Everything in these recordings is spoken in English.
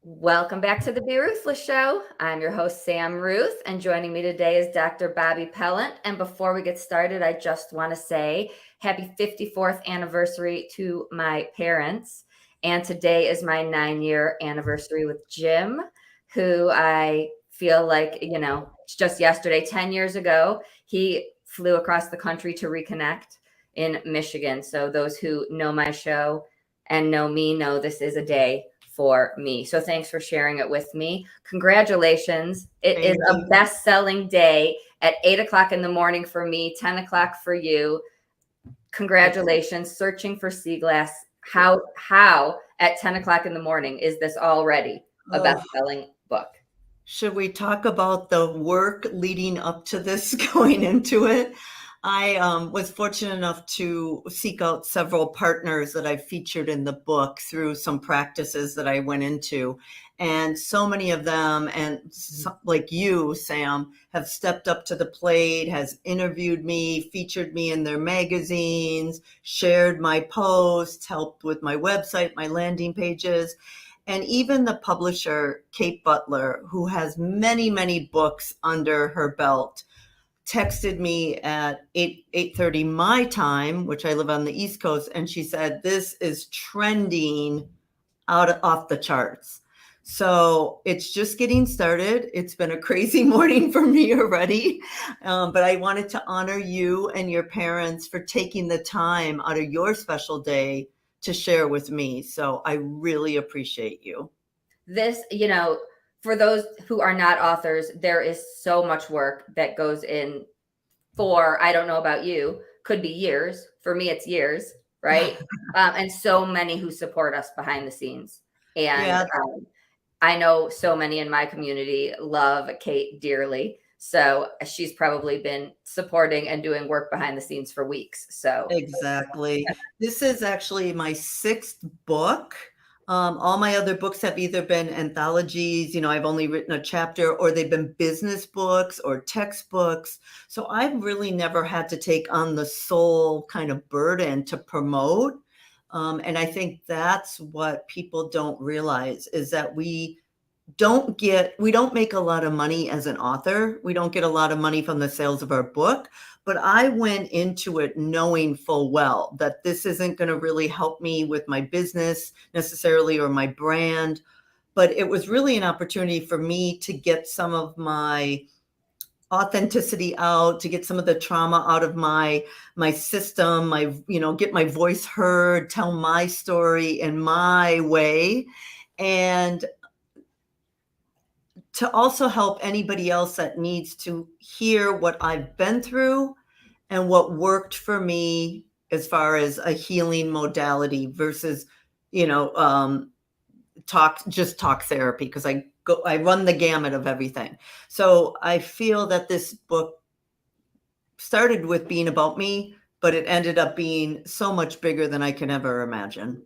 Welcome back to the Be Ruthless Show. I'm your host, Sam Ruth, and joining me today is Dr. Bobby Pellant. And before we get started, I just want to say happy 54th anniversary to my parents. And today is my 9-year anniversary with Jim, who I feel like, just yesterday, 10 years ago, he flew across the country to reconnect in Michigan. So those who know my show and know me know this is a day for me. So thanks for sharing it with me. Congratulations. It is a best-selling day at 8 o'clock in the morning for me, 10 o'clock for you. Congratulations. Searching for Sea Glass. How at 10 o'clock in the morning is this already a best-selling book? Should we talk about the work leading up to this, going into it? I was fortunate enough to seek out several partners that I featured in the book through some practices that I went into. And so many of them, and like you, Sam, have stepped up to the plate, has interviewed me, featured me in their magazines, shared my posts, helped with my website, my landing pages. And even the publisher, Kate Butler, who has many, many books under her belt, texted me at 8:30 my time, which I live on the East Coast, and she said, this is trending off the charts. So it's just getting started. It's been a crazy morning for me already, but I wanted to honor you and your parents for taking the time out of your special day to share with me. So I really appreciate you. This, for those who are not authors, there is so much work that goes in for, I don't know about you, could be years. For me, it's years, right? And so many who support us behind the scenes. And I know so many in my community love Kate dearly. So she's probably been supporting and doing work behind the scenes for weeks. So exactly. This is actually my 6th book. All my other books have either been anthologies, I've only written a chapter, or they've been business books or textbooks. So I've really never had to take on the sole kind of burden to promote. And I think that's what people don't realize, is that we don't make a lot of money as an author. We don't get a lot of money from the sales of our book, but I went into it knowing full well that this isn't going to really help me with my business necessarily or my brand, but it was really an opportunity for me to get some of my authenticity out, to get some of the trauma out of my system, get my voice heard, tell my story in my way, and to also help anybody else that needs to hear what I've been through and what worked for me as far as a healing modality versus, talk therapy, because I run the gamut of everything. So I feel that this book started with being about me, but it ended up being so much bigger than I can ever imagine.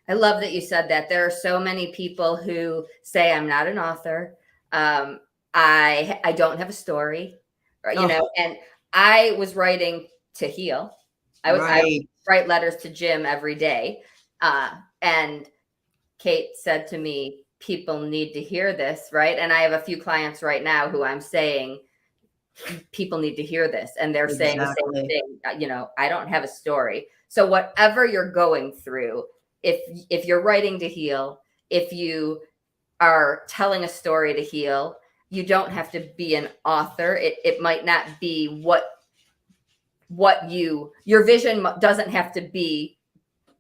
I love that you said that. There are so many people who say, I'm not an author. I don't have a story, and I was writing to heal. I would write letters to Jim every day. And Kate said to me, people need to hear this, right? And I have a few clients right now who I'm saying, people need to hear this. And they're saying the same thing. I don't have a story. So whatever you're going through, if you're writing to heal, if you are telling a story to heal, you don't have to be an author. It might not be your vision doesn't have to be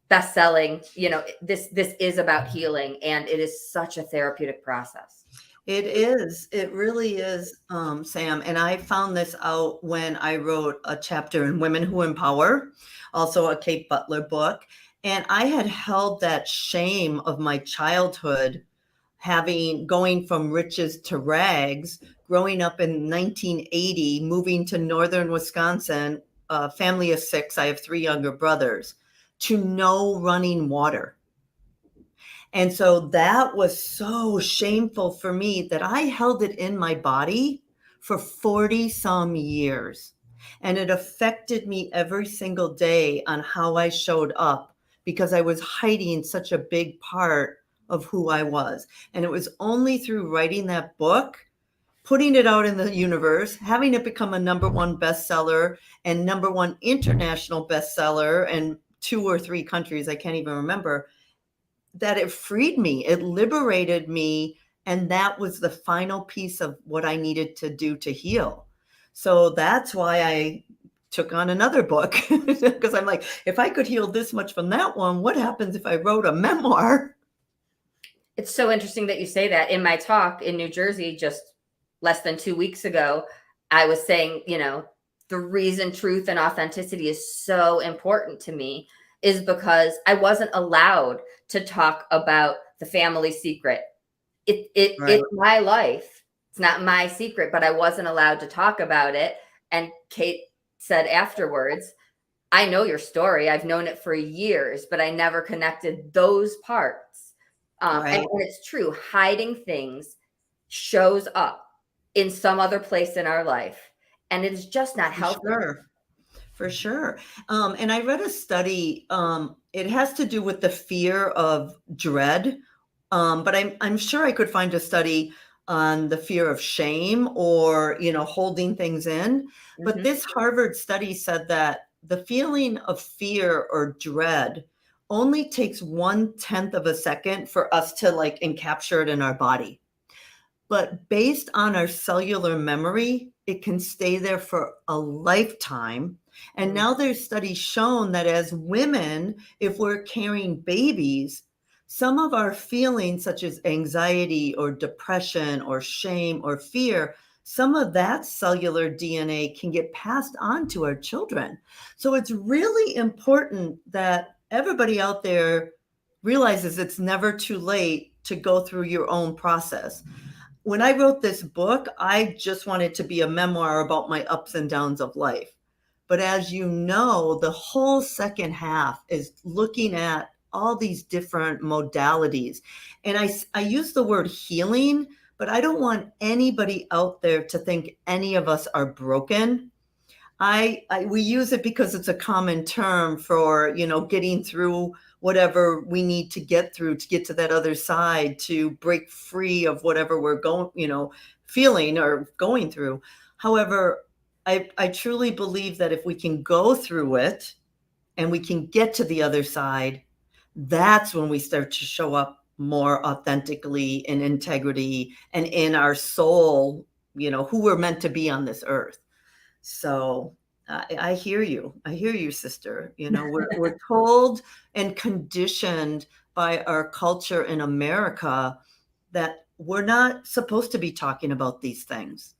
best-selling. This is about healing, and it is such a therapeutic process. It is. It really is, Sam. And I found this out when I wrote a chapter in Women Who Empower, also a Kate Butler book. And I had held that shame of my childhood, going from riches to rags, growing up in 1980, moving to northern Wisconsin, a family of 6. I have 3 younger brothers, to no running water. And so that was so shameful for me that I held it in my body for 40 some years. And it affected me every single day on how I showed up, because I was hiding such a big part of who I was. And it was only through writing that book, putting it out in the universe, having it become a #1 bestseller and #1 international bestseller in 2 or 3 countries, I can't even remember, that it freed me. It liberated me. And that was the final piece of what I needed to do to heal. So that's why I took on another book, because I'm like, if I could heal this much from that one, what happens if I wrote a memoir? It's so interesting that you say that. In my talk in New Jersey just less than 2 weeks ago, I was saying, the reason truth and authenticity is so important to me is because I wasn't allowed to talk about the family secret. Right. It's my life. It's not my secret, but I wasn't allowed to talk about it. And Kate said afterwards, I know your story. I've known it for years, but I never connected those parts. Right. And it's true, hiding things shows up in some other place in our life, and it is just not For healthy. sure. For sure. And I read a study, it has to do with the fear of dread. But I'm sure I could find a study on the fear of shame or, holding things in. But Mhm. this Harvard study said that the feeling of fear or dread only takes 1/10 of a second for us to like encapture it in our body. But based on our cellular memory, it can stay there for a lifetime. And Mm. now there's studies shown that as women, if we're carrying babies, some of our feelings, such as anxiety or depression or shame or fear, some of that cellular DNA can get passed on to our children. So it's really important that everybody out there realizes it's never too late to go through your own process. When I wrote this book, I just wanted to be a memoir about my ups and downs of life. But as you know, the whole second half is looking at all these different modalities. And I use the word healing, but I don't want anybody out there to think any of us are broken. We use it because it's a common term for, getting through whatever we need to get through to get to that other side, to break free of whatever we're going, feeling or going through. However, I truly believe that if we can go through it and we can get to the other side, that's when we start to show up more authentically in integrity and in our soul, who we're meant to be on this earth. So I hear you. I hear you, sister. We're told and conditioned by our culture in America that we're not supposed to be talking about these things.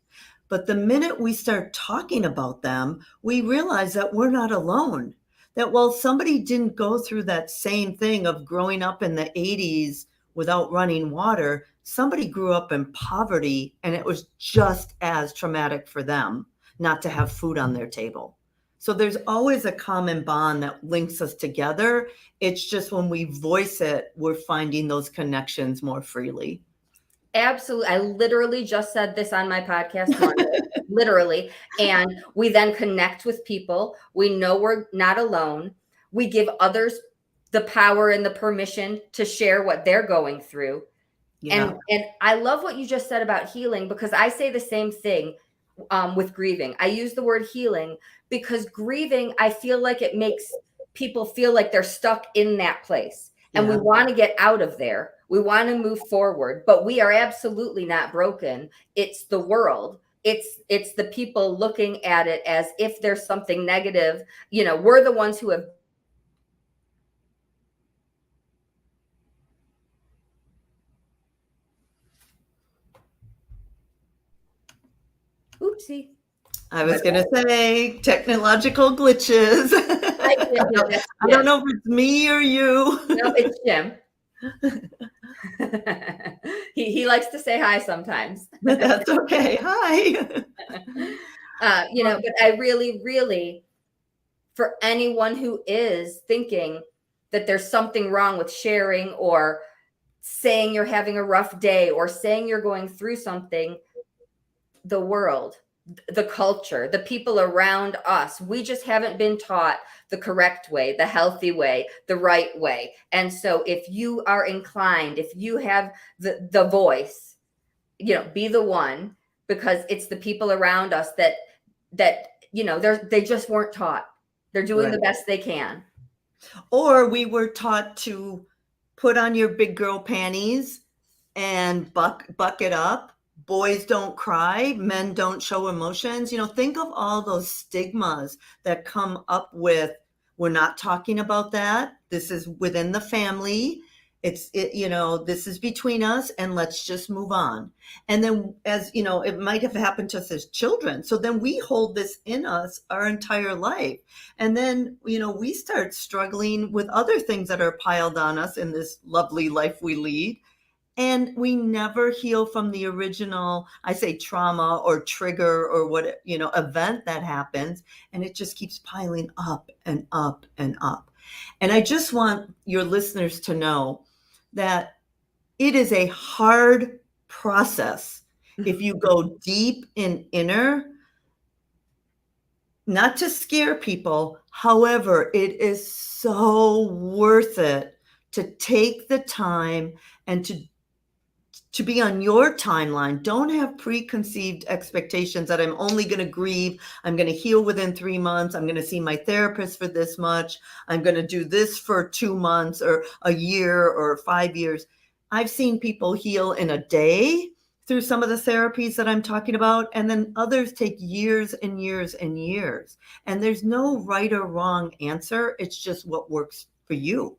But the minute we start talking about them, we realize that we're not alone. That while somebody didn't go through that same thing of growing up in the 80s without running water, somebody grew up in poverty and it was just as traumatic for them not to have food on their table. So there's always a common bond that links us together. It's just when we voice it, we're finding those connections more freely. Absolutely. I literally just said this on my podcast Monday, literally. And we then connect with people. We know we're not alone. We give others the power and the permission to share what they're going through. Yeah. And I love what you just said about healing, because I say the same thing with grieving. I use the word healing because grieving, I feel like it makes people feel like they're stuck in that place. And we Yeah. want to get out of there. We want to move forward, but we are absolutely not broken. It's the world. It's the people looking at it as if there's something negative. We're the ones who have. Oopsie. I was going to say technological glitches. No, that's I don't know if it's me or you. No, it's Jim. he likes to say hi sometimes. That's okay. Hi. But I really, for anyone who is thinking that there's something wrong with sharing or saying you're having a rough day or saying you're going through something, the world, the culture, the people around us. We just haven't been taught the correct way, the healthy way, the right way. And so if you are inclined, if you have the voice, be the one, because it's the people around us that they just weren't taught. They're doing the Right. best they can. Or we were taught to put on your big girl panties and buck it up. Boys don't cry, men don't show emotions. Think of all those stigmas that come up with, we're not talking about that. This is within the family. This is between us, and let's just move on. And then, as it might have happened to us as children. So then we hold this in us our entire life. And then, we start struggling with other things that are piled on us in this lovely life we lead. And we never heal from the original, I say, trauma or trigger or what, event that happens. And it just keeps piling up and up and up. And I just want your listeners to know that it is a hard process. If you go deep in inner, not to scare people, however, it is so worth it to take the time and to be on your timeline. Don't have preconceived expectations that I'm only going to grieve. I'm going to heal within 3 months. I'm going to see my therapist for this much. I'm going to do this for 2 months or a year or 5 years. I've seen people heal in a day through some of the therapies that I'm talking about. And then others take years and years and years. And there's no right or wrong answer. It's just what works for you.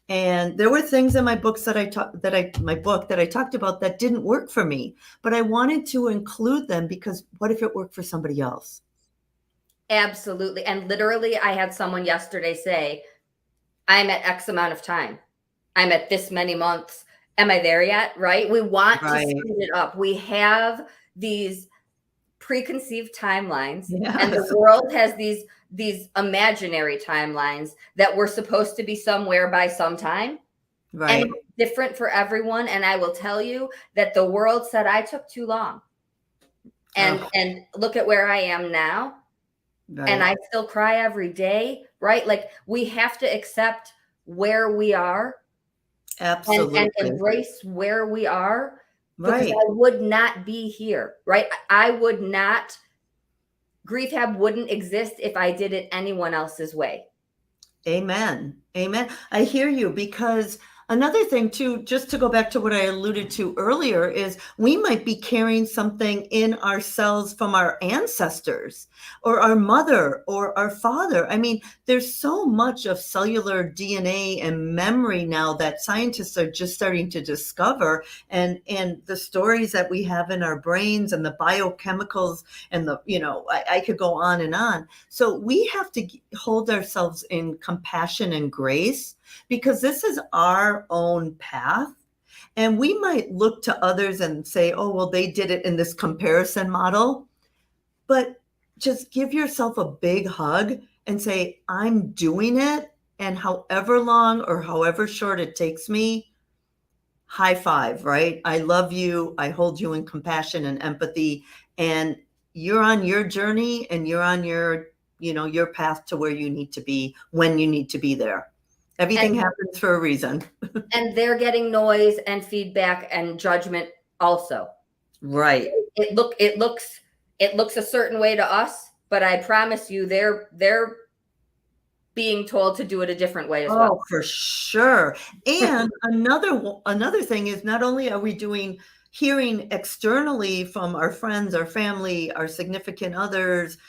And there were things in my books that I talked about that didn't work for me, but I wanted to include them because what if it worked for somebody else? Absolutely. And literally, I had someone yesterday say, I'm at X amount of time. I'm at this many months. Am I there yet? Right? We want to speed it up. We have these preconceived timelines, and the world has these imaginary timelines that we're supposed to be somewhere by some time. Right. And it's different for everyone. And I will tell you that the world said I took too long. And look at where I am now. Right. And I still cry every day, right? Like, we have to accept where we are. Absolutely. And embrace where we are. Because Right. I would not be here, right? Grief Hab wouldn't exist if I did it anyone else's way. Amen. Amen. I hear you, because another thing too, just to go back to what I alluded to earlier, is we might be carrying something in ourselves from our ancestors or our mother or our father. I mean, there's so much of cellular DNA and memory now that scientists are just starting to discover, and the stories that we have in our brains and the biochemicals and I could go on and on. So we have to hold ourselves in compassion and grace, because this is our own path. And we might look to others and say, oh, well, they did it in this comparison model. But just give yourself a big hug and say, I'm doing it. And however long or however short it takes me, high five, right? I love you. I hold you in compassion and empathy. And you're on your journey, and you're on your path to where you need to be when you need to be there. Everything happens for a reason. And they're getting noise and feedback and judgment also. Right. It looks a certain way to us, but I promise you they're being told to do it a different way as well. Oh, for sure. And another thing is, not only are we hearing externally from our friends, our family, our significant others,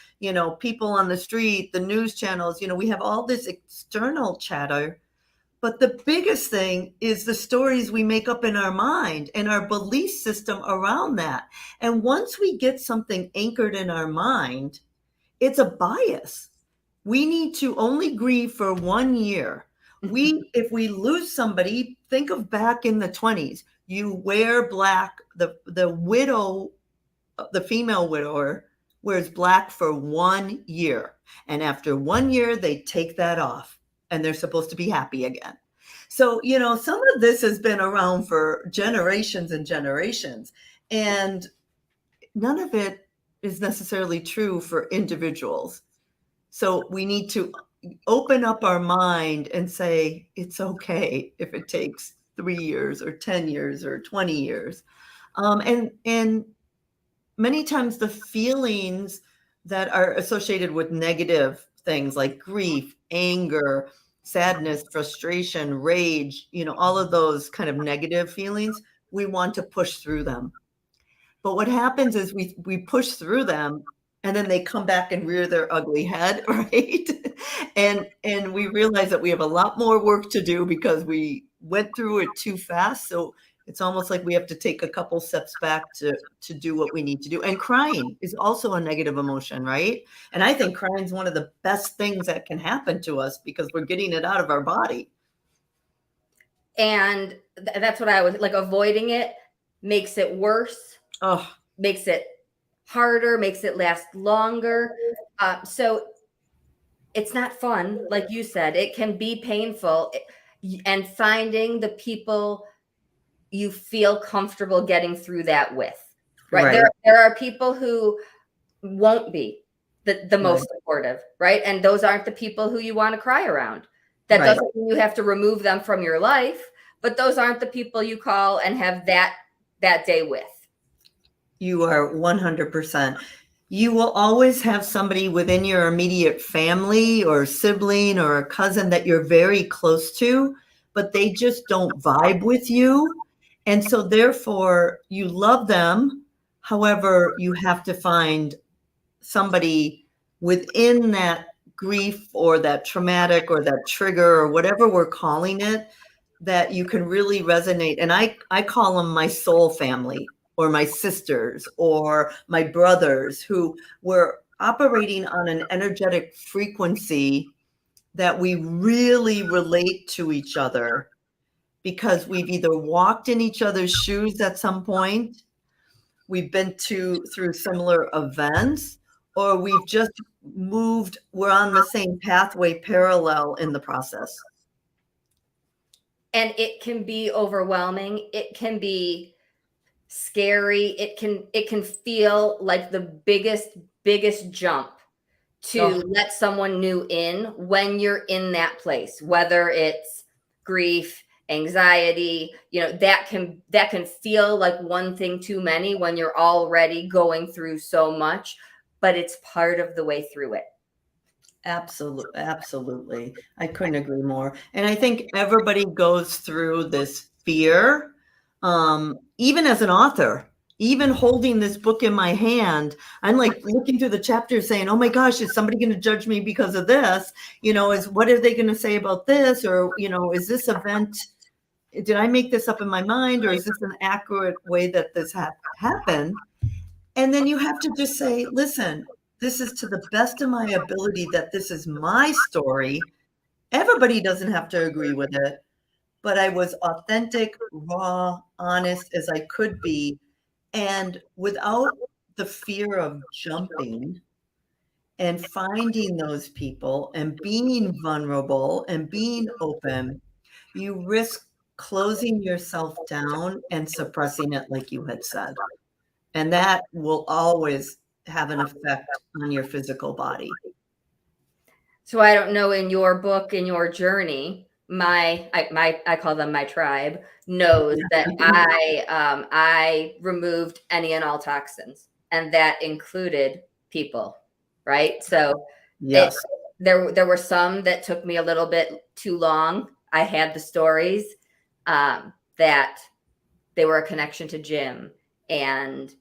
people on the street, the news channels, we have all this external chatter. But the biggest thing is the stories we make up in our mind and our belief system around that. And once we get something anchored in our mind, it's a bias. We need to only grieve for 1 year. If we lose somebody, think of back in the 20s. You wear black. The widow, the female widower, wears black for 1 year. And after 1 year, they take that off, and they're supposed to be happy again. So, some of this has been around for generations and generations, and none of it is necessarily true for individuals. So we need to open up our mind and say, it's okay if it takes 3 years or 10 years or 20 years. And many times the feelings that are associated with negative things like grief, anger, sadness, frustration, rage, all of those kind of negative feelings, we want to push through them. But what happens is we push through them and then they come back and rear their ugly head, right? And we realize that we have a lot more work to do because we went through it too fast. So it's almost like we have to take a couple steps back to do what we need to do. And crying is also a negative emotion, right? And I think crying is one of the best things that can happen to us because we're getting it out of our body. And that's what I was like, avoiding it makes it worse. Oh, makes it harder, makes it last longer. So it's not fun. Like you said, it can be painful, and finding the people you feel comfortable getting through that with, right? There are people who won't be the most supportive, right? And those aren't the people who you want to cry around. That doesn't mean you have to remove them from your life, but those aren't the people you call and have that day with. You are 100%. You will always have somebody within your immediate family or sibling or a cousin that you're very close to, but they just don't vibe with you. And so therefore you love them. However, you have to find somebody within that grief or that traumatic or that trigger or whatever we're calling it that you can really resonate. And I call them my soul family, or my sisters or my brothers, who were operating on an energetic frequency that we really relate to each other because we've either walked in each other's shoes at some point, we've been through similar events, or we've just moved, we're on the same pathway parallel in the process. And it can be overwhelming. It can be scary. It can feel like the biggest jump to let someone new in when you're in that place, whether it's grief, anxiety, that can feel like one thing too many when you're already going through so much, but it's part of the way through it. Absolutely. I couldn't agree more. And I think everybody goes through this fear. Even as an author, even holding this book in my hand, I'm like looking through the chapters saying, oh my gosh, is somebody going to judge me because of this? What are they going to say about this? Or, is this event, did I make this up in my mind? Or is this an accurate way that this happened? And then you have to just say, listen, this is to the best of my ability that this is my story. Everybody doesn't have to agree with it. But I was authentic, raw, honest as I could be. And without the fear of jumping and finding those people and being vulnerable and being open, you risk closing yourself down and suppressing it, like you had said. And that will always have an effect on your physical body. So I don't know, in your book, in your journey, I call them my tribe, knows that I removed any and all toxins, and that included people, right? So yes, there were some that took me a little bit too long. I had the stories that they were a connection to Jim, and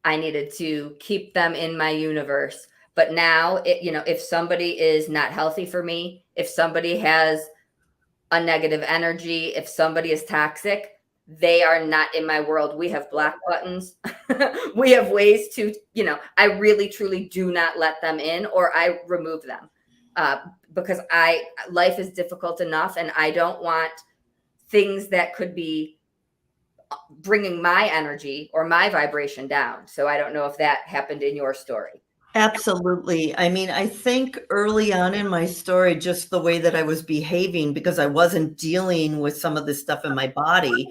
I needed to keep them in my universe. But now, if somebody is not healthy for me, if somebody has a negative energy, if somebody is toxic, they are not in my world. We have black buttons. We have ways to, I really, truly do not let them in, or I remove them because life is difficult enough, and I don't want things that could be bringing my energy or my vibration down. So I don't know if that happened in your story. Absolutely. I mean, I think early on in my story, just the way that I was behaving, because I wasn't dealing with some of this stuff in my body,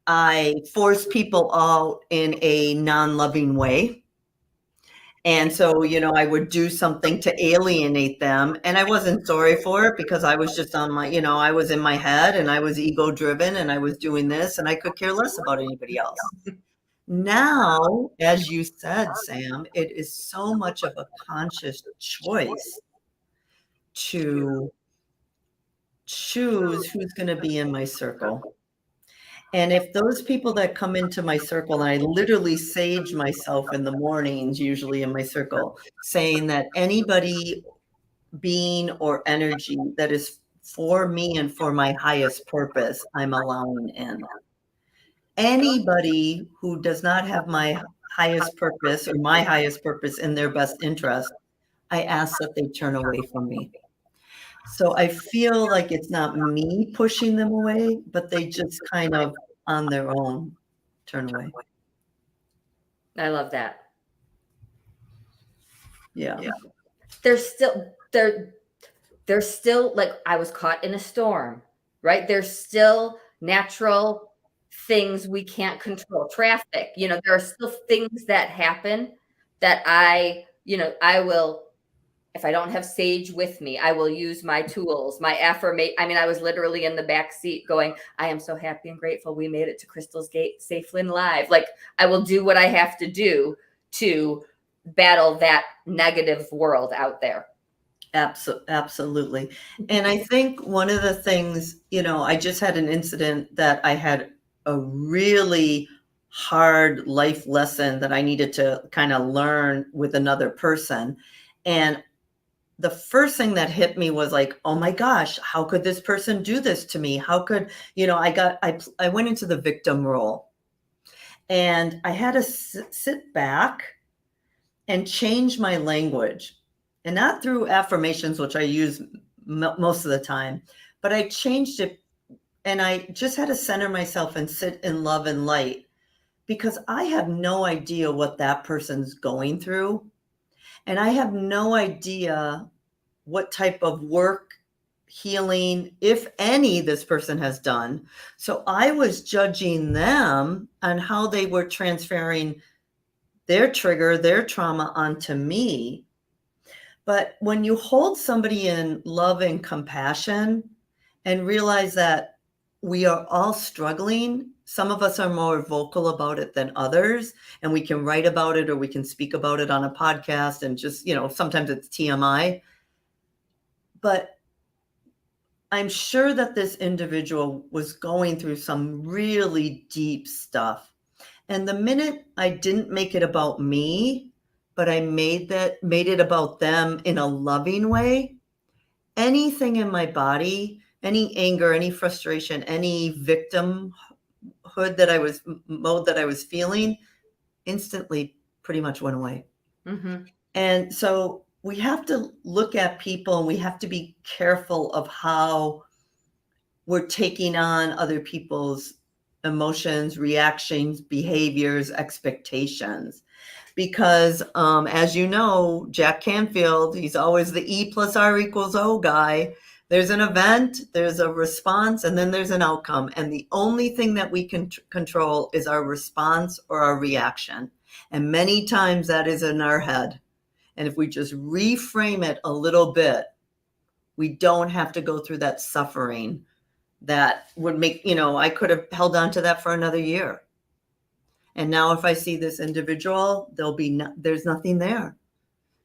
I forced people out in a non-loving way. And so, I would do something to alienate them. And I wasn't sorry for it because I was just on my, I was in my head and I was ego driven and I was doing this and I could care less about anybody else. Now, as you said, Sam, it is so much of a conscious choice to choose who's going to be in my circle. And if those people that come into my circle, and I literally sage myself in the mornings, usually in my circle, saying that anybody, being, or energy that is for me and for my highest purpose, I'm allowing in. Anybody who does not have my highest purpose or my highest purpose in their best interest, I ask that they turn away from me. So I feel like it's not me pushing them away, but they just kind of on their own turn away. I love that. Yeah. There's still like I was caught in a storm, right? There's still natural things we can't control. Traffic, there are still things that happen that I will, if I don't have sage with me, I will use my tools, my affirmation. I mean, I was literally in the back seat going, I am so happy and grateful we made it to Crystal's Gate safely and alive. Like, I will do what I have to do to battle that negative world out there. Absolutely. And I think one of the things, I just had an incident that I had a really hard life lesson that I needed to kind of learn with another person. And the first thing that hit me was like, oh my gosh, how could this person do this to me? How could, I went into the victim role and I had to sit back and change my language, and not through affirmations, which I use most of the time, but I changed it. And I just had to center myself and sit in love and light, because I have no idea what that person's going through. And I have no idea what type of work, healing, if any, this person has done. So I was judging them on how they were transferring their trigger, their trauma onto me. But when you hold somebody in love and compassion and realize that we are all struggling, some of us are more vocal about it than others, and we can write about it or we can speak about it on a podcast and just, sometimes it's TMI. But I'm sure that this individual was going through some really deep stuff. And the minute I didn't make it about me, but I made it about them in a loving way, anything in my body, any anger, any frustration, any victimhood mode that I was feeling, instantly pretty much went away. Mm-hmm. And so we have to look at people and we have to be careful of how we're taking on other people's emotions, reactions, behaviors, expectations. Because as you know, Jack Canfield, he's always the E plus R equals O guy. There's an event, there's a response, and then there's an outcome. And the only thing that we can control is our response or our reaction. And many times that is in our head. And if we just reframe it a little bit, we don't have to go through that suffering that would make, I could have held on to that for another year. And now if I see this individual, there's nothing there,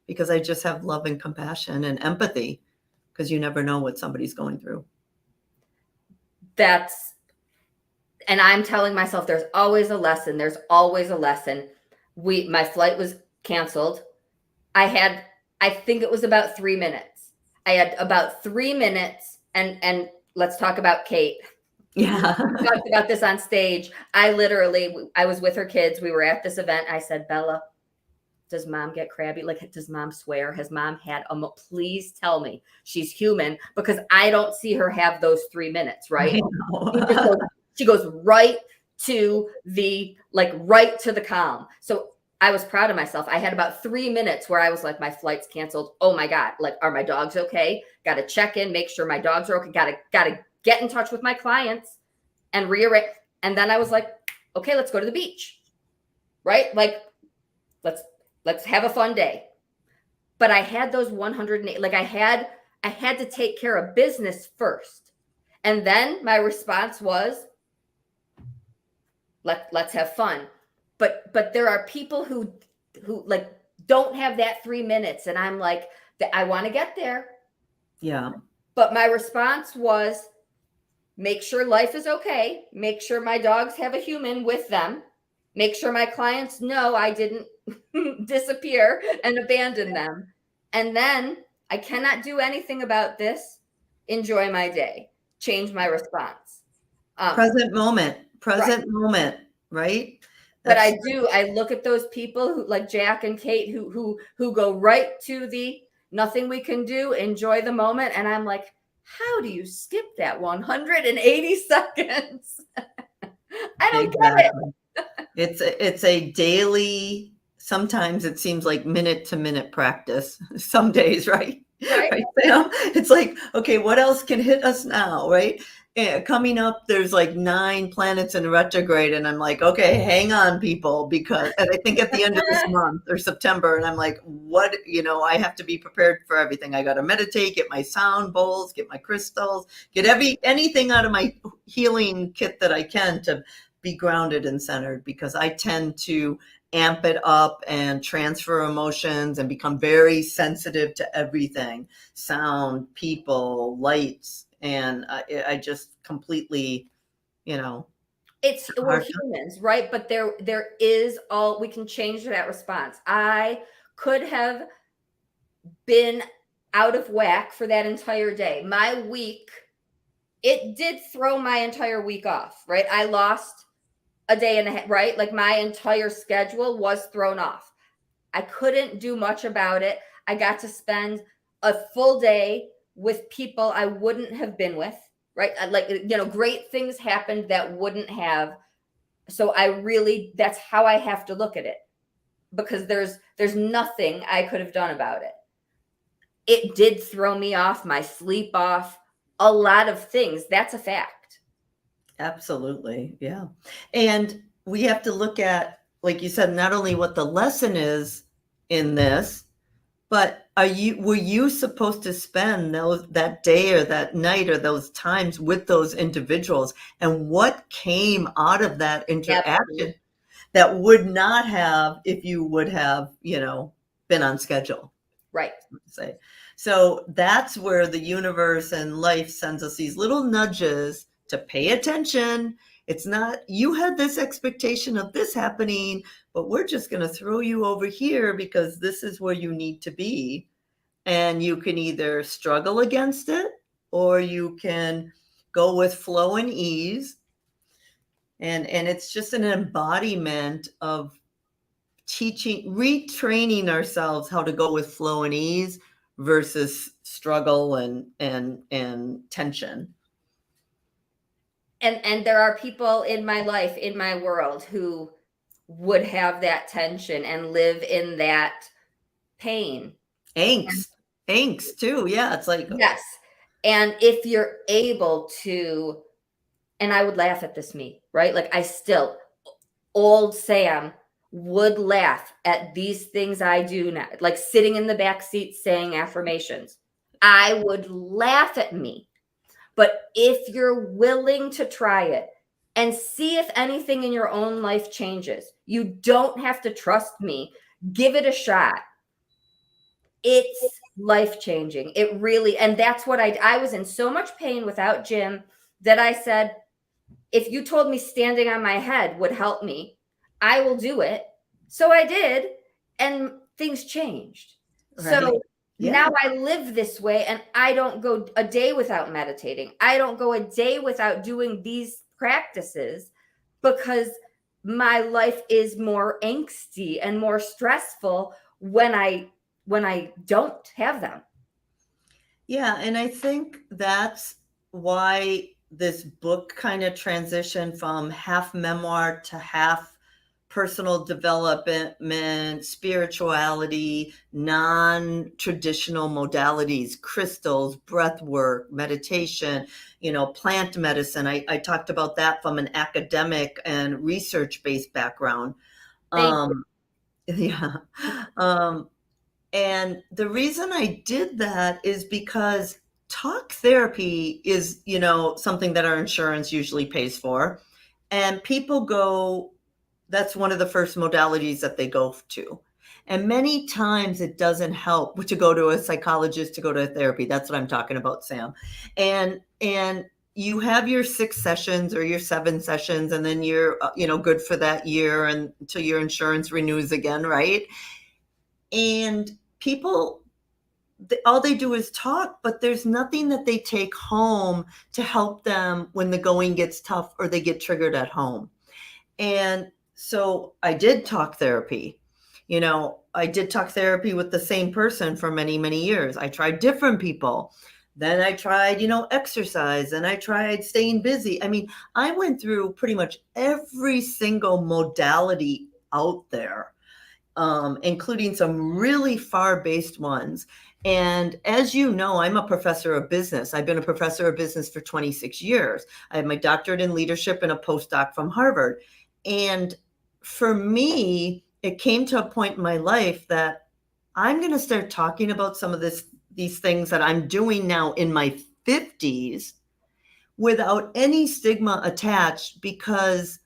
because I just have love and compassion and empathy, because you never know what somebody's going through. And I'm telling myself, there's always a lesson. There's always a lesson. My flight was canceled. I think it was about 3 minutes. I had about 3 minutes, and let's talk about Kate. Yeah. We talked about this on stage. I was with her kids. We were at this event. I said, Bella, does mom get crabby? Like, does mom swear? Has mom had please tell me she's human, because I don't see her have those 3 minutes, right? She goes right to the calm. So I was proud of myself. I had about 3 minutes where I was like, my flight's canceled. Oh my God. Like, are my dogs okay? Got to check in, make sure my dogs are okay. Got to get in touch with my clients and rearrange. And then I was like, okay, let's go to the beach. Right? Like, Let's have a fun day. But I had those 108, like I had to take care of business first. And then my response was, let's have fun. But there are people who like don't have that 3 minutes, and I'm like, I want to get there. Yeah. But my response was, make sure life is okay, make sure my dogs have a human with them, make sure my clients know I didn't disappear and abandon them. And then I cannot do anything about this. Enjoy my day. Change my response. Present moment, Right. moment, right? But That's I look at those people who, like Jack and Kate, who go right to the nothing we can do, enjoy the moment. And I'm like, how do you skip that 180 seconds? I don't get it. exactly. It's a daily, sometimes it seems like minute to minute practice. Some days, right? Right. Right, Sam? It's like, okay, what else can hit us now, right? Coming up, there's like 9 planets in retrograde, and I'm like, okay, hang on, people, because, and I think at the end of this month or September, and I'm like, what, I have to be prepared for everything. I got to meditate, get my sound bowls, get my crystals, get anything out of my healing kit that I can to be grounded and centered, because I tend to amp it up and transfer emotions and become very sensitive to everything, sound, people, lights. And I just completely, We're humans, right? But there is all we can change that response. I could have been out of whack for that entire day. My week, it did throw my entire week off, right? I lost a day and a half, right? Like my entire schedule was thrown off. I couldn't do much about it. I got to spend a full day with people I wouldn't have been with, right? Like, great things happened that wouldn't have. So that's how I have to look at it, because there's nothing I could have done about it. It did throw me off, my sleep off, a lot of things. That's a fact. Absolutely. Yeah. And we have to look at, like you said, not only what the lesson is in this, but were you supposed to spend that day or that night or those times with those individuals? And what came out of that Absolutely. interaction that would not have if you would have, been on schedule? Right. Say. So that's where the universe and life sends us these little nudges to pay attention. It's not, you had this expectation of this happening, but we're just going to throw you over here because this is where you need to be. And you can either struggle against it, or you can go with flow and ease. And it's just an embodiment of retraining ourselves how to go with flow and ease versus struggle and tension. And there are people in my life, in my world, who would have that tension and live in that pain. Angst too. Yeah. It's like, Yes. And if you're able to, and I would laugh at this, me, right? Like old Sam would laugh at these things I do now, like sitting in the back seat saying affirmations. I would laugh at me. But if you're willing to try it and see if anything in your own life changes, you don't have to trust me. Give it a shot. It's life changing. It really, and that's what I was in so much pain without Jim that I said, if you told me standing on my head would help me, I will do it. So I did, and things changed. right? So Yeah. now I live this way, and I don't go a day without meditating. I don't go a day without doing these practices, because my life is more angsty and more stressful when I don't have them. Yeah. And I think that's why this book kind of transitioned from half memoir to half personal development, spirituality, non-traditional modalities, crystals, breath work, meditation, plant medicine. I talked about that from an academic and research-based background. Thank you. Yeah. Um, and the reason I did that is because talk therapy is, something that our insurance usually pays for. And people go, that's one of the first modalities that they go to. And many times it doesn't help to go to a psychologist, to go to therapy. That's what I'm talking about, Sam. And you have your 6 sessions or your 7 sessions, and then you're, good for that year and until your insurance renews again, right? And people, all they do is talk, but there's nothing that they take home to help them when the going gets tough or they get triggered at home. And so I did talk therapy. I did talk therapy with the same person for many, many years. I tried different people. Then I tried, exercise, and I tried staying busy. I mean, I went through pretty much every single modality out there, including some really far-based ones. And as you know, I'm a professor of business. I've been a professor of business for 26 years. I have my doctorate in leadership and a postdoc from Harvard. And for me, it came to a point in my life that I'm going to start talking about some of these things that I'm doing now in my 50s without any stigma attached, because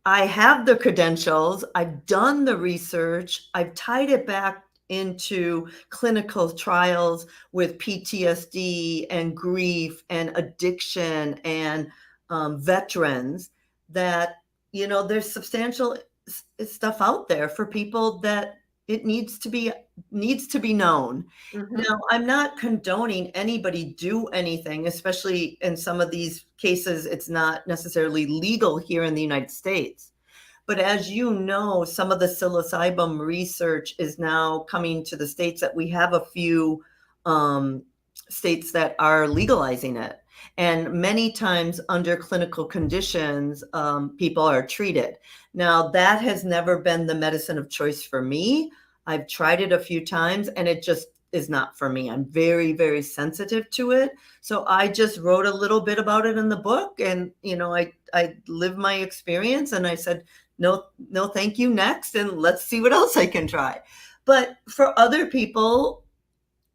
I have the credentials, I've done the research, I've tied it back into clinical trials with PTSD and grief and addiction and veterans, that, there's substantial stuff out there for people that it needs to be known. Mhm. Now, I'm not condoning anybody do anything, especially in some of these cases, it's not necessarily legal here in the United States. But as you know, some of the psilocybin research is now coming to the states, that we have a few states that are legalizing it. And many times under clinical conditions, people are treated. Now, that has never been the medicine of choice for me. I've tried it a few times and it just is not for me. I'm very, very sensitive to it. So I just wrote a little bit about it in the book, and I lived my experience, and I said, no, no, thank you, next, and let's see what else I can try. But for other people,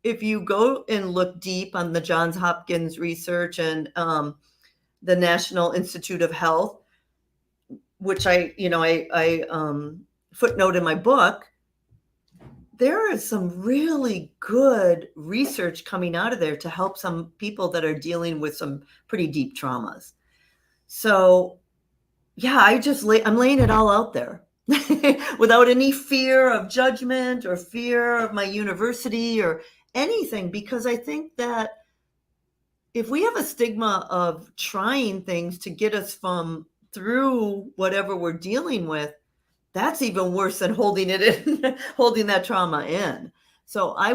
if you go and look deep on the Johns Hopkins research and the National Institute of Health, which I footnote in my book, there is some really good research coming out of there to help some people that are dealing with some pretty deep traumas. So yeah, I'm laying it all out there without any fear of judgment or fear of my university or anything, because I think that if we have a stigma of trying things to get us from through whatever we're dealing with, that's even worse than holding it in, holding that trauma in. So I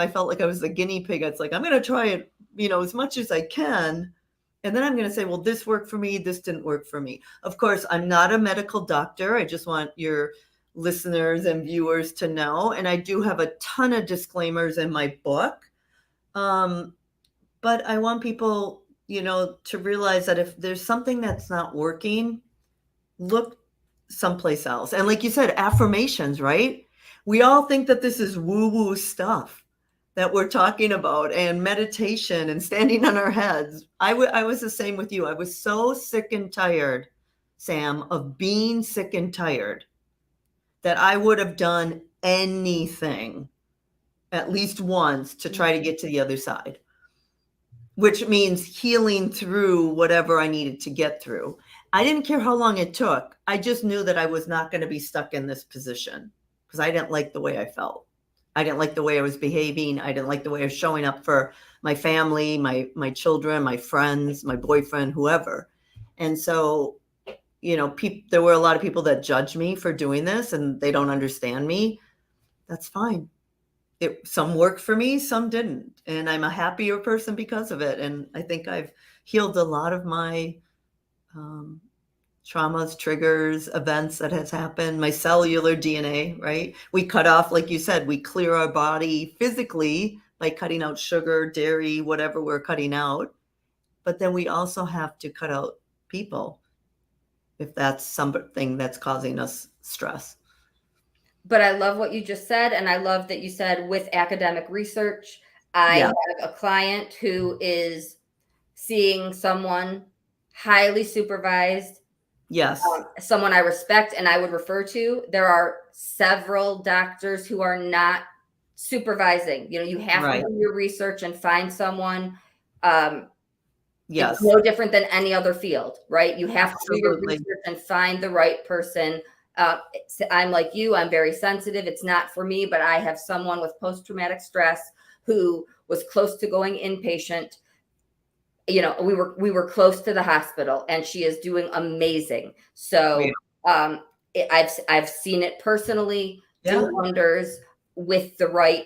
felt like I was the guinea pig. It's like, I'm going to try it, as much as I can. And then I'm going to say, well, this worked for me. This didn't work for me. Of course, I'm not a medical doctor. I just want your listeners and viewers to know. And I do have a ton of disclaimers in my book. But I want people, to realize that if there's something that's not working, look someplace else. And like you said, affirmations, right? We all think that this is woo-woo stuff that we're talking about, and meditation and standing on our heads. I was the same with you. I was so sick and tired, Sam, of being sick and tired, that I would have done anything at least once to try to get to the other side, which means healing through whatever I needed to get through. I didn't care how long it took. I just knew that I was not going to be stuck in this position, because I didn't like the way I felt. I didn't like the way I was behaving. I didn't like the way I was showing up for my family, my children, my friends, my boyfriend, whoever. And so, there were a lot of people that judged me for doing this, and they don't understand me. That's fine. Some worked for me, some didn't. And I'm a happier person because of it. And I think I've healed a lot of my traumas, triggers, events that has happened, my cellular DNA, right? We cut off, like you said, we clear our body physically by cutting out sugar, dairy, whatever we're cutting out. But then we also have to cut out people if that's something that's causing us stress. But I love what you just said. And I love that you said with academic research. I Yeah. have a client who is seeing someone highly supervised, Yes. someone I respect and I would refer to. There are several doctors who are not supervising. You have to Right. do your research and find someone. Um, it's Yes. no different than any other field, right? You have to do your Absolutely. research and find the right person. I'm like you, I'm very sensitive. It's not for me, but I have someone with post-traumatic stress who was close to going inpatient. We were close to the hospital, and she is doing amazing. Yeah. So I've seen it personally do Yeah. wonders with the right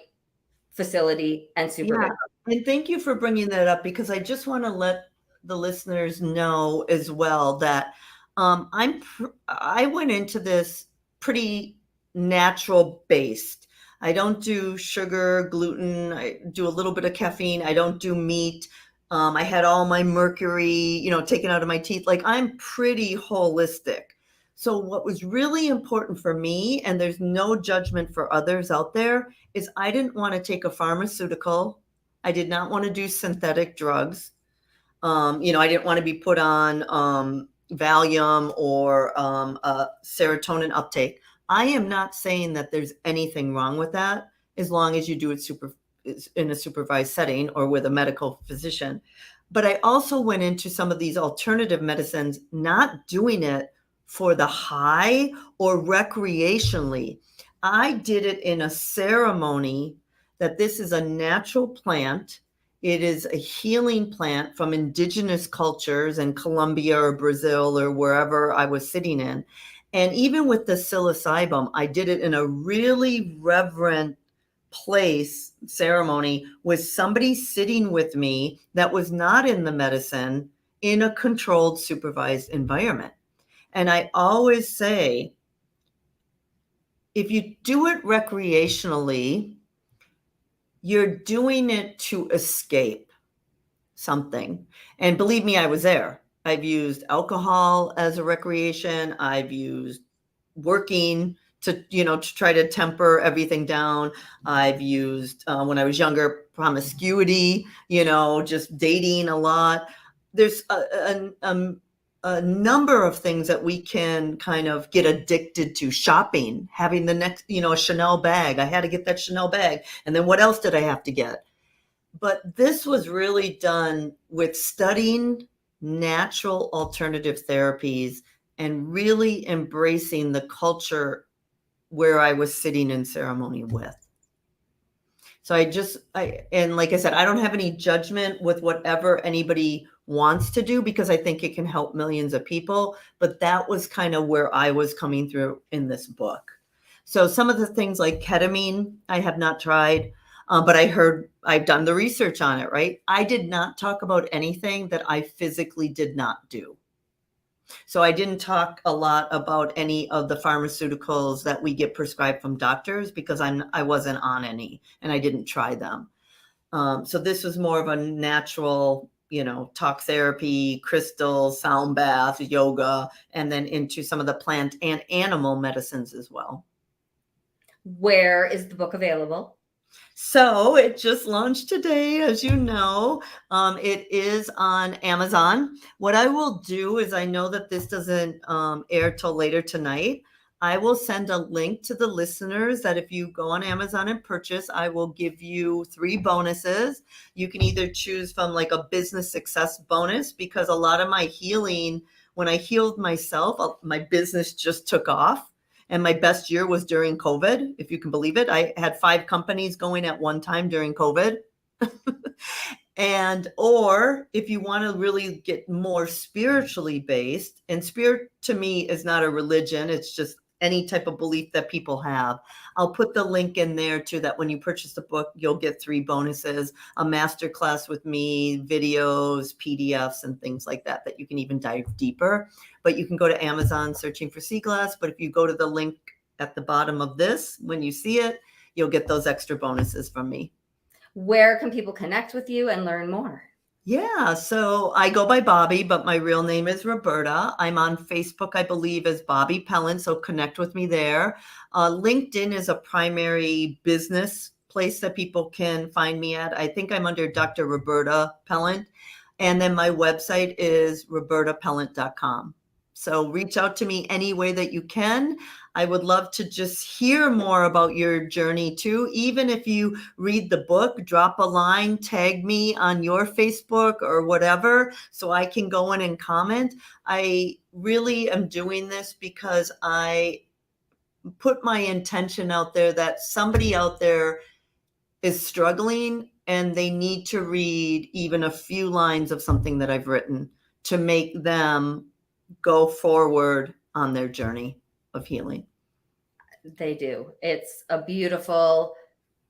facility and Yeah. supervision. And thank you for bringing that up, because I just want to let the listeners know as well that I went into this pretty natural based. I don't do sugar, gluten. I do a little bit of caffeine. I don't do meat. I had all my mercury, taken out of my teeth. Like, I'm pretty holistic. So what was really important for me, and there's no judgment for others out there, is I didn't want to take a pharmaceutical. I did not want to do synthetic drugs. I didn't want to be put on Valium or serotonin uptake. I am not saying that there's anything wrong with that, as long as you do it in a supervised setting or with a medical physician. But I also went into some of these alternative medicines, not doing it for the high or recreationally. I did it in a ceremony that this is a natural plant. It is a healing plant from indigenous cultures in Colombia or Brazil or wherever I was sitting in. And even with the psilocybin, I did it in a really reverent place ceremony with somebody sitting with me that was not in the medicine, in a controlled, supervised environment. And I always say, if you do it recreationally, you're doing it to escape something. And believe me, I was there. I've used alcohol as a recreation. I've used working to try to temper everything down. I've used, when I was younger, promiscuity, just dating a lot. There's a number of things that we can kind of get addicted to. Shopping, having the next, a Chanel bag. I had to get that Chanel bag. And then what else did I have to get? But this was really done with studying natural alternative therapies and really embracing the culture where I was sitting in ceremony with. So and like I said, I don't have any judgment with whatever anybody wants to do, because I think it can help millions of people. But that was kind of where I was coming through in this book. So some of the things like ketamine, I have not tried, but I've done the research on it, right? I did not talk about anything that I physically did not do. So I didn't talk a lot about any of the pharmaceuticals that we get prescribed from doctors, because I wasn't on any and I didn't try them. So this was more of a natural, talk therapy, crystals, sound bath, yoga, and then into some of the plant and animal medicines as well. Where is the book available? So it just launched today, as you know. It is on Amazon. What I will do is, I know that this doesn't air till later tonight. I will send a link to the listeners that if you go on Amazon and purchase, I will give you 3 bonuses. You can either choose from like a business success bonus, because a lot of my healing, when I healed myself, my business just took off. And my best year was during COVID, if you can believe it. I had 5 companies going at one time during COVID. Or if you want to really get more spiritually based, and spirit to me is not a religion, it's just any type of belief that people have. I'll put the link in there too, that when you purchase the book, you'll get 3 bonuses, a masterclass with me, videos, PDFs, and things like that you can even dive deeper. But you can go to Amazon searching for Sea Glass. But if you go to the link at the bottom of this, when you see it, you'll get those extra bonuses from me. Where can people connect with you and learn more? Yeah, so I go by Bobby, but my real name is Roberta. I'm on Facebook, I believe, as Bobby Pellant, so connect with me there. LinkedIn is a primary business place that people can find me at. I think I'm under Dr. Roberta Pellant. And then my website is robertapellant.com. So reach out to me any way that you can. I would love to just hear more about your journey too. Even if you read the book, drop a line, tag me on your Facebook or whatever, so I can go in and comment. I really am doing this because I put my intention out there that somebody out there is struggling and they need to read even a few lines of something that I've written to make them go forward on their journey of healing. They do. It's a beautiful,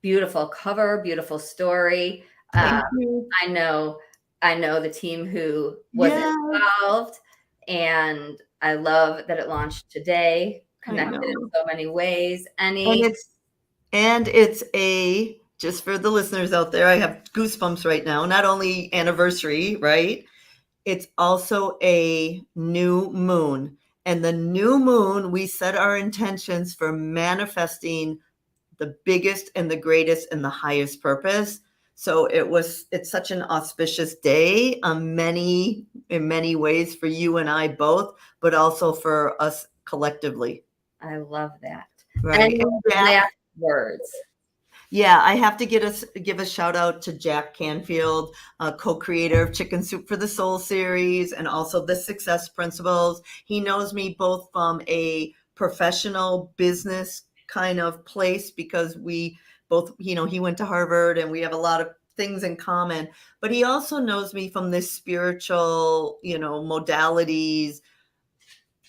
beautiful cover, beautiful story. Thank you. I know, I know the team who was Yeah, involved, and I love that it launched today, I connected in know. so many ways. And Any, it's a, just for the listeners out there, I have goosebumps right now. Not only anniversary, right? It's also a new moon. And the new moon, we set our intentions for manifesting the biggest and the greatest and the highest purpose. So it's such an auspicious day in many ways for you and I both, but also for us collectively. I love that. Right. Any And Jack, last words? yeah, I have to give a shout out to Jack Canfield, co-creator of Chicken Soup for the Soul series and also the Success Principles. He knows me both from a professional business kind of place because we both, he went to Harvard and we have a lot of things in common, but he also knows me from this spiritual, modalities,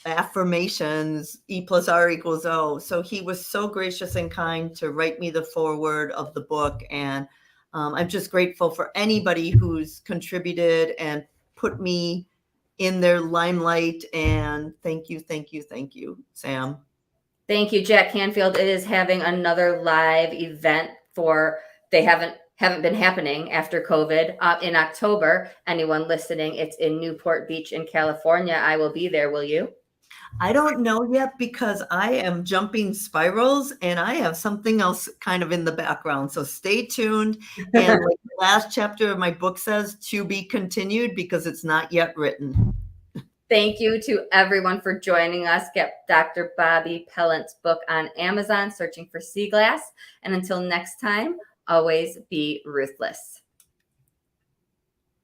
affirmations, E plus R equals O. So he was so gracious and kind to write me the foreword of the book. And I'm just grateful for anybody who's contributed and put me in their limelight. And thank you, thank you, thank you, Sam. Thank you, Jack Canfield. It is having another live event for they haven't been happening after COVID in October. Anyone listening, it's in Newport Beach in California. I will be there. Will you? I don't know yet because I am jumping spirals and I have something else kind of in the background. So stay tuned. And like the last chapter of my book says, to be continued because it's not yet written. Thank you to everyone for joining us. Get Dr. Bobby Pellant's book on Amazon, Searching for Sea Glass. And until next time, always be ruthless.